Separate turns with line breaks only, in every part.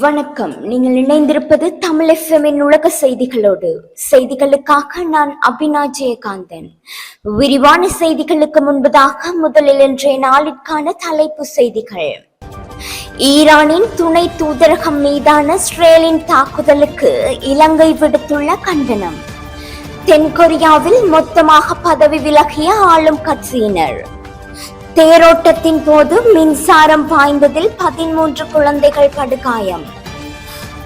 வணக்கம். நீங்கள் இணைந்திருப்பது தமிழ் எஃப்எம்மின் உலக செய்திகளோடு. செய்திகளுக்காக நான் அபினா ஜெயகாந்தன். விரிவான செய்திகளுக்கு முன்பதாக முதலில் இன்றைய நாளிற்கான தலைப்பு செய்திகள். ஈரானின் துணை தூதரகம் மீதான இஸ்ரேலின் தாக்குதலுக்கு இலங்கை விடுத்துள்ள கண்டனம். தென்கொரியாவில் மொத்தமாக பதவி விலகிய ஆளும் கட்சியினர். தேரோட்டத்தின் போது மின்சாரம் பாய்ந்ததில் 13 குழந்தைகள் படுகாயம்.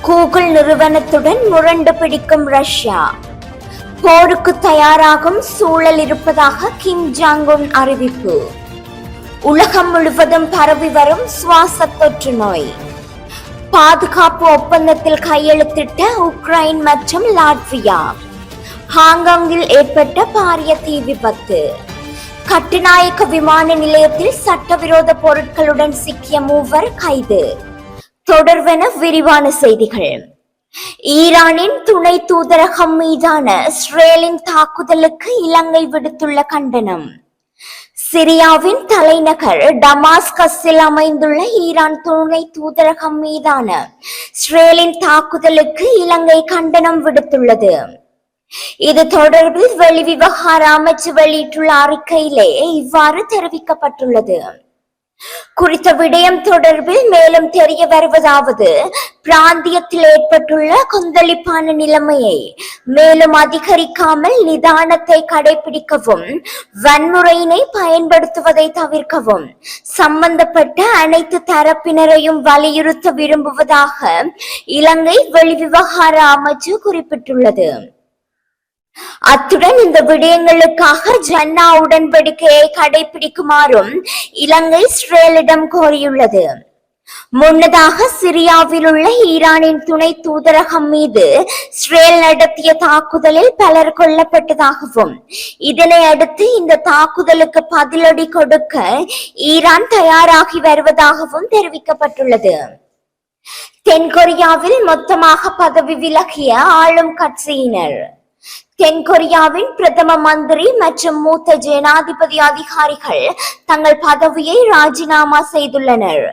கூகுள் நிறுவனத்துடன் முரண்டு பிடிக்கும் ரஷ்யா. போருக்கு தயாராகும் சூழல் இருப்பதாக கிம் ஜாங் உன் அறிவிப்பு. உலகம் முழுவதும் பரவி வரும் சுவாச தொற்று நோய். பாதுகாப்பு ஒப்பந்தத்தில் கையெழுத்திட்ட உக்ரைன் மற்றும் லாட்வியா. ஹாங்காங்கில் ஏற்பட்ட பாரிய தீ விபத்து. கட்டுநாயக்க விமான நிலையத்தில் சட்டவிரோத பொருட்களுடன் சிக்கிய 3 கைது. தொடர்வென விரிவான செய்திகள். ஈரானின் துணை தூதரகம் மீதான இஸ்ரேலின் தாக்குதலுக்கு இலங்கை விடுத்துள்ள கண்டனம். சிரியாவின் தலைநகர் டமாஸ்கஸில் அமைந்துள்ள ஈரான் துணை தூதரகம் மீதான இஸ்ரேலின் தாக்குதலுக்கு இலங்கை கண்டனம் விடுத்துள்ளது. இது தொடர்பில் வெளிவிவகார அமைச்சு வெளியிட்டுள்ள அறிக்கையிலே இவ்வாறு தெரிவிக்கப்பட்டுள்ளது. குறித்த விடயம் தொடர்பில் மேலும் தெரிய வருவதாவது, பிராந்தியத்தில் ஏற்பட்டுள்ள கொந்தளிப்பான நிலைமையை மேலும் அதிகரிக்காமல் நிதானத்தை கடைபிடிக்கவும், வன்முறையினை பயன்படுத்துவதை தவிர்க்கவும் சம்பந்தப்பட்ட அனைத்து தரப்பினரையும் வலியுறுத்த விரும்புவதாக இலங்கை வெளிவிவகார அமைச்சு குறிப்பிட்டுள்ளது. அத்துடன் இந்த விடயங்களுக்காக ஜன்னா உடன்படிக்கையை கடைபிடிக்குமாறும் இலங்கை இஸ்ரேலிடம் கோரியுள்ளது. முன்னதாக சிரியாவில் உள்ள ஈரானின் துணை தூதரகம் மீது இஸ்ரேல் நடத்திய தாக்குதலில் பலர் கொல்லப்பட்டதாகவும், இதனை அடுத்து இந்த தாக்குதலுக்கு பதிலடி கொடுக்க ஈரான் தயாராகி வருவதாகவும் தெரிவிக்கப்பட்டுள்ளது. தென்கொரியாவில் மொத்தமாக பதவி விலகிய ஆளும் கட்சியினர். தென்கொரியாவின் பிரதம மந்திரி மற்றும் மூத்த ஜனாதிபதி அதிகாரிகள் தங்கள் பதவியை ராஜினாமா செய்துள்ளனர்.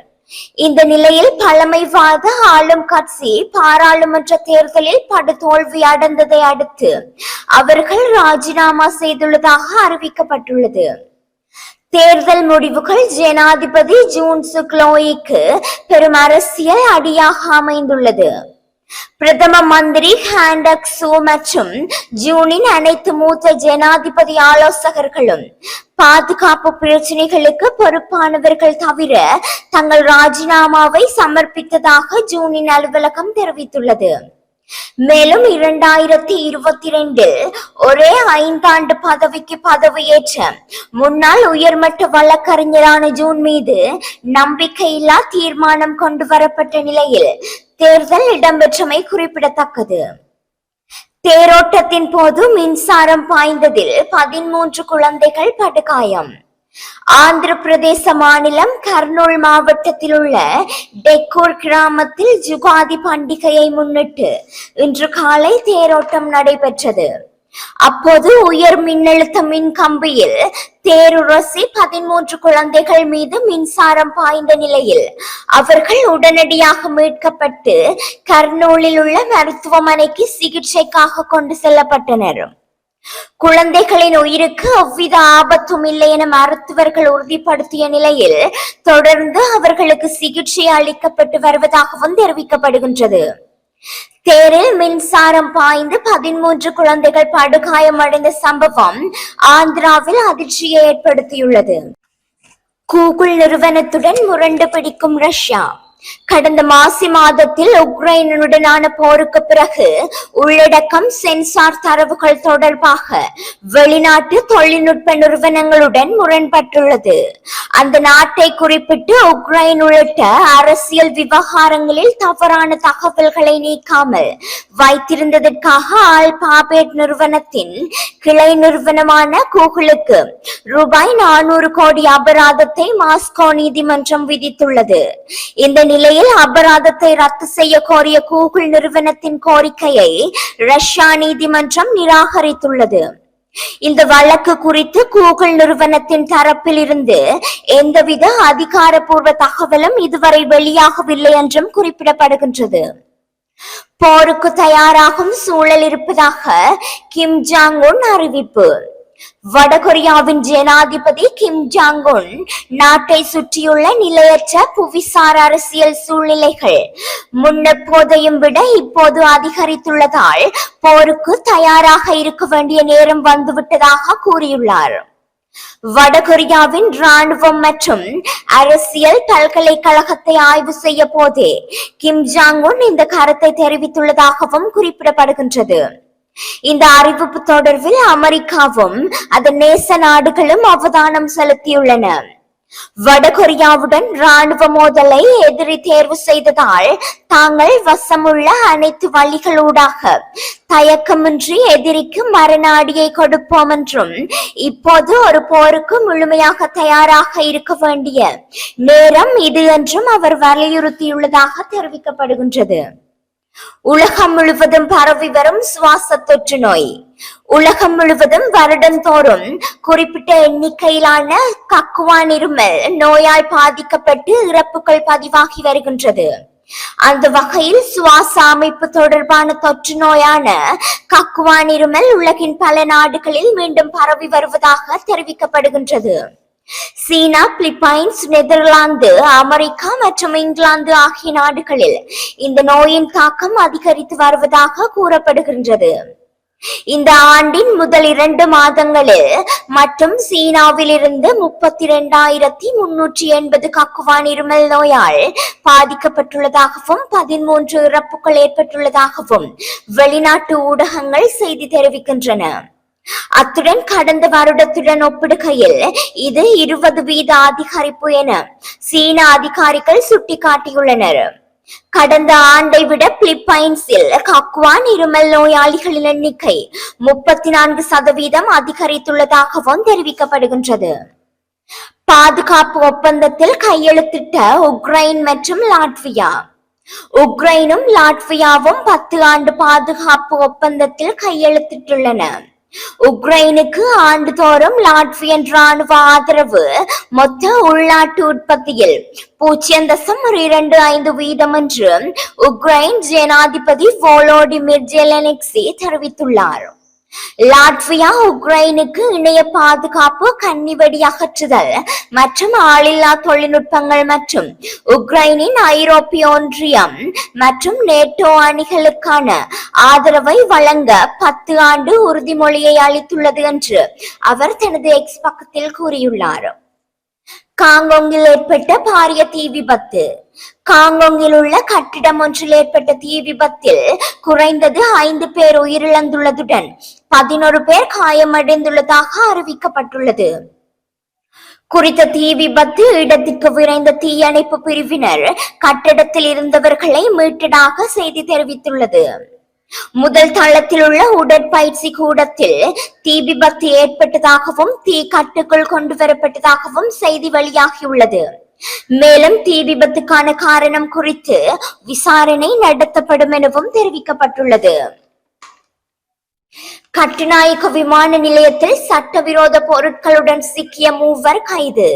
இந்த நிலையில் பழமைவாத ஆளும் கட்சி பாராளுமன்ற தேர்தலில் படுதோல்வி அடைந்ததை அடுத்து அவர்கள் ராஜினாமா செய்துள்ளதாக அறிவிக்கப்பட்டுள்ளது. தேர்தல் முடிவுகள் ஜனாதிபதி ஜூன் சுக்லோய்க்கு பெரும் அரசியல் அடியாக அமைந்துள்ளது. பிரதம மந்திரி ஹாண்டக் சூ மற்றும் ஜூனின் அனைத்து மூத்த ஜனாதிபதி ஆலோசகர்களும் பாதுகாப்பு பிரச்சனைகளுக்கு பொறுப்பானவர்கள் தவிர தங்கள் ராஜினாமாவை சமர்ப்பித்ததாக ஜூனின் அலுவலகம் தெரிவித்துள்ளது. மேலும் 2022 ஒரே 5 ஆண்டு பதவிக்கு பதவியேற்ற முன்னாள் உயர்மட்ட வழக்கறிஞரான ஜூன் மீது நம்பிக்கையில்லா தீர்மானம் கொண்டு வரப்பட்ட நிலையில் தேர்தல் இடம்பெற்றமை குறிப்பிடத்தக்கது. தேரோட்டத்தின் போது மின்சாரம் பாய்ந்ததில் 13 குழந்தைகள் படுகாயம். ஆந்திர பிரதேச மாநிலம் கர்னூல் மாவட்டத்தில் உள்ள டெக்கூர் கிராமத்தில் ஜுகாதி பண்டிகையை முன்னிட்டு இன்று காலை தேரோட்டம் நடைபெற்றது. அப்போது உயர் மின்னழுத்த மின் கம்பியில் தேருரசி 13 குழந்தைகள் மீது மின்சாரம் பாய்ந்த நிலையில் அவர்கள் உடனடியாக மீட்கப்பட்டு கர்னூலில் உள்ள மருத்துவமனைக்கு சிகிச்சைக்காக கொண்டு செல்லப்பட்டனர். குழந்தைகளின் உயிருக்கு எவ்வித ஆபத்தும் இல்லை என மருத்துவர்கள் உறுதிப்படுத்திய நிலையில் தொடர்ந்து அவர்களுக்கு சிகிச்சை அளிக்கப்பட்டு வருவதாகவும் தெரிவிக்கப்படுகின்றது. தேரில் மின்சாரம் பாய்ந்து 13 குழந்தைகள் படுகாயமடைந்த சம்பவம் ஆந்திராவில் அதிர்ச்சியை ஏற்படுத்தியுள்ளது. கூகுள் நிறுவனத்துடன் முரண்டு பிடிக்கும் ரஷ்யா. கடந்த மாதத்தில் உக்ரைனுடனான போருக்கு பிறகு உள்ளடக்கம் சென்சார் தரவுகள் தொடர்பாக வெளிநாட்டு தொழில்நுட்ப நிறுவனங்களுடன் முரண்பட்டுள்ளது. அந்த நாட்டை குறிப்பிட்டு உக்ரைன் உள்ளிட்ட அரசியல் விவகாரங்களில் தவறான தகவல்களை நீக்காமல் வைத்திருந்ததற்காக ஆல்பாபெட் நிறுவனத்தின் கிளை நிறுவனமான கூகுளுக்கு ரூபாய் 400 கோடி அபராதத்தை மாஸ்கோ நீதிமன்றம் விதித்துள்ளது. இந்த நிலையில் அபராதத்தை ரத்து செய்ய கோரிய கூகுள் நிறுவனத்தின் கோரிக்கையை ரஷ்யா நீதிமன்றம் நிராகரித்துள்ளது. இந்த வழக்கு குறித்து கூகுள் நிறுவனத்தின் தரப்பில் இருந்து எந்தவித அதிகாரப்பூர்வ தகவலும் இதுவரை வெளியாகவில்லை என்றும் குறிப்பிடப்படுகின்றது. போருக்கு தயாராகும் சூழல் இருப்பதாக கிம் ஜாங் உன் அறிவிப்பு. வடகொரியாவின் ஜனாதிபதி கிம் ஜாங் உன் நாட்டை சுற்றியுள்ள நிலையற்ற புவிசார் அரசியல் சூழ்நிலைகள் முன்னெப்போதையும் விட இப்போது அதிகரித்துள்ளதால் போருக்கு தயாராக இருக்க வேண்டிய நேரம் வந்துவிட்டதாக கூறியுள்ளார். வடகொரியாவின் ராணுவம் மற்றும் அரசியல் பல்கலைக்கழகத்தை ஆய்வு செய்ய போதே கிம் ஜாங் உன் இந்த கருத்தை தெரிவித்துள்ளதாகவும் குறிப்பிடப்படுகின்றது. இந்த அறிவிப்பு தொடர்பில் அமெரிக்காவும் அதன் நேச நாடுகளும் அவதானம் செலுத்தியுள்ளன. வடகொரியாவுடன் ராணுவ மோதலை எதிரி தேர்வு செய்ததால் தாங்கள் வசமுள்ள அனைத்து வழிகளூடாக தயக்கமின்றி எதிரிக்கு மரண அடியை கொடுப்போம் என்றும் இப்போது ஒரு போருக்கு முழுமையாக தயாராக இருக்க வேண்டிய நேரம் இது என்றும் அவர் வலியுறுத்தியுள்ளதாக தெரிவிக்கப்படுகின்றது. உலகம் முழுவதும் பரவி வரும் சுவாச தொற்று நோய். உலகம் முழுவதும் வருடந்தோறும் குறிப்பிட்ட எண்ணிக்கையிலான கக்குவான் இருமல் நோயால் பாதிக்கப்பட்டு இறப்புகள் பதிவாகி வருகின்றது. அந்த வகையில் சுவாச அமைப்பு தொடர்பான தொற்று நோயான கக்குவான் இருமல் உலகின் பல நாடுகளில் மீண்டும் பரவி வருவதாக தெரிவிக்கப்படுகின்றது. சீனா, பிலிப்பைன்ஸ், நெதர்லாந்து, அமெரிக்கா மற்றும் இங்கிலாந்து ஆகிய நாடுகளில் இந்த நோயின் தாக்கம் அதிகரித்து வருவதாக கூறப்படுகின்றது. இந்த ஆண்டின் முதல் 2 மாதங்களில் மற்றும் சீனாவில் இருந்து 32,380 கக்குவான் இருமல் நோயால் பாதிக்கப்பட்டுள்ளதாகவும் 13 இறப்புகள் ஏற்பட்டுள்ளதாகவும் வெளிநாட்டு ஊடகங்கள் செய்தி தெரிவிக்கின்றன. அத்துடன் கடந்த வருடத்துடன் ஒப்பிடுகையில் இது 20% அதிகரிப்பு என சீன அதிகாரிகள் சுட்டிக்காட்டியுள்ளனர். கடந்த ஆண்டை விட பிலிப்பைன்ஸில் கக்குவான் இருமல் நோயாளிகளின் எண்ணிக்கை 34% அதிகரித்துள்ளதாகவும் தெரிவிக்கப்படுகின்றது. பாதுகாப்பு ஒப்பந்தத்தில் கையெழுத்திட்ட உக்ரைன் மற்றும் லாட்வியா. உக்ரைனும் லாட்வியாவும் 10 ஆண்டு பாதுகாப்பு ஒப்பந்தத்தில் கையெழுத்திட்டுள்ளன. உக்ரைனுக்கு ஆண்டுதோறும் லாட்வியன் ராணுவ ஆதரவு மொத்த உள்நாட்டு உற்பத்தியில் 0.25% என்று உக்ரைன் ஜனாதிபதி வோலோடிமிர் ஜெலென்ஸ்கி தெரிவித்துள்ளார். லாட்வியா உக்ரைனுக்கு இணைய பாதுகாப்பு, கன்னிவெடி அகற்றுதல் மற்றும் ஆளில்லா தொழில்நுட்பங்கள் மற்றும் உக்ரைனின் ஐரோப்பிய ஒன்றியம் மற்றும் நேட்டோ அணிகளுக்கான ஆதரவை வழங்க 10 ஆண்டு உறுதிமொழியை அளித்துள்ளது என்று அவர் தனது எக்ஸ் பக்கத்தில் கூறியுள்ளார். காங்கோங்கில் ஏற்பட்ட பாரிய தீ விபத்து. காங்கோங்கில் உள்ள கட்டிடம் ஒன்றில் ஏற்பட்ட தீ விபத்தில் குறைந்தது 5 பேர் உயிரிழந்துள்ளதுடன் 11 பேர் காயமடைந்துள்ளதாக அறிவிக்கப்பட்டுள்ளது. குறித்த தீ விபத்து இடத்திற்கு விரைந்த தீயணைப்பு பிரிவினர் கட்டடத்தில் இருந்தவர்களை மீட்டதாக செய்தி தெரிவித்துள்ளது. முதல் தளத்தில் உள்ள உடற்பயிற்சி கூடத்தில் தீ விபத்து ஏற்பட்டதாகவும் தீ கட்டுக்குள் கொண்டு வரப்பட்டதாகவும் செய்தி வெளியாகியுள்ளது. மேலும் தீ விபத்துக்கான காரணம் குறித்து விசாரணை நடத்தப்படும் எனவும் தெரிவிக்கப்பட்டுள்ளது. கட்டுநாயக்க விமான நிலையத்தில் சட்டவிரோத பொருட்களுடன் சிக்கிய 3 கைது.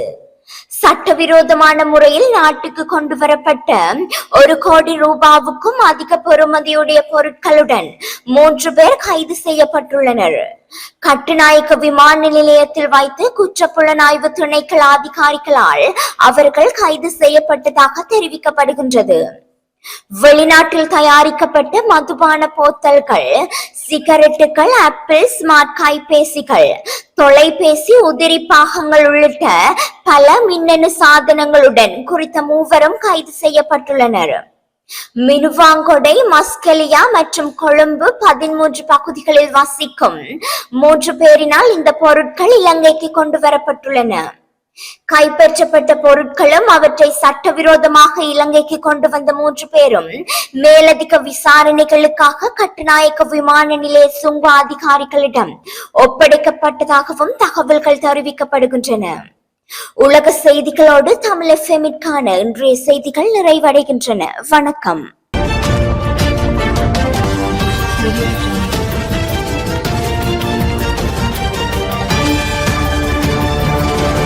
சட்டவிரோதமான முறையில் நாட்டுக்கு கொண்டு வரப்பட்ட 1 கோடி ரூபாவுக்கும் அதிக பெறுமதியுடைய பொருட்களுடன் 3 பேர் கைது செய்யப்பட்டுள்ளனர். கட்டுநாயக்க விமான நிலையத்தில் வைத்து குற்றப்புலனாய்வு திணைக்கள அதிகாரிகளால் அவர்கள் கைது செய்யப்பட்டதாக தெரிவிக்கப்படுகின்றது. வெளிநாட்டில் தயாரிக்கப்பட்ட மதுபான போத்தல்கள், சிகரெட்டுகள், ஆப்பிள் ஸ்மார்ட் கைபேசிகள், தொலைபேசி உதிரி பாகங்கள் உள்ளிட்ட பல மின்னணு சாதனங்களுடன் குறித்த 3 கைது செய்யப்பட்டுள்ளனர். மினுவாங்கொடை, மஸ்கெலியா மற்றும் கொழும்பு 13 பகுதிகளில் வசிக்கும் 3 பேரினால் இந்த பொருட்கள் இலங்கைக்கு கொண்டு வரப்பட்டுள்ளன. கைப்பற்றப்பட்ட பொருட்களும் அவற்றை சட்டவிரோதமாக இலங்கைக்கு கொண்டு வந்த 3 பேரும் மேலதிக விசாரணைகளுக்காக கட்டுநாயக்க விமான நிலைய சுங்க அதிகாரிகளிடம் ஒப்படைக்கப்பட்டதாகவும் தகவல்கள் தெரிவிக்கப்படுகின்றன. உலக செய்திகளோடு தமிழ் எஃப்எம்மிற்கான இன்றைய செய்திகள் நிறைவடைகின்றன. வணக்கம்.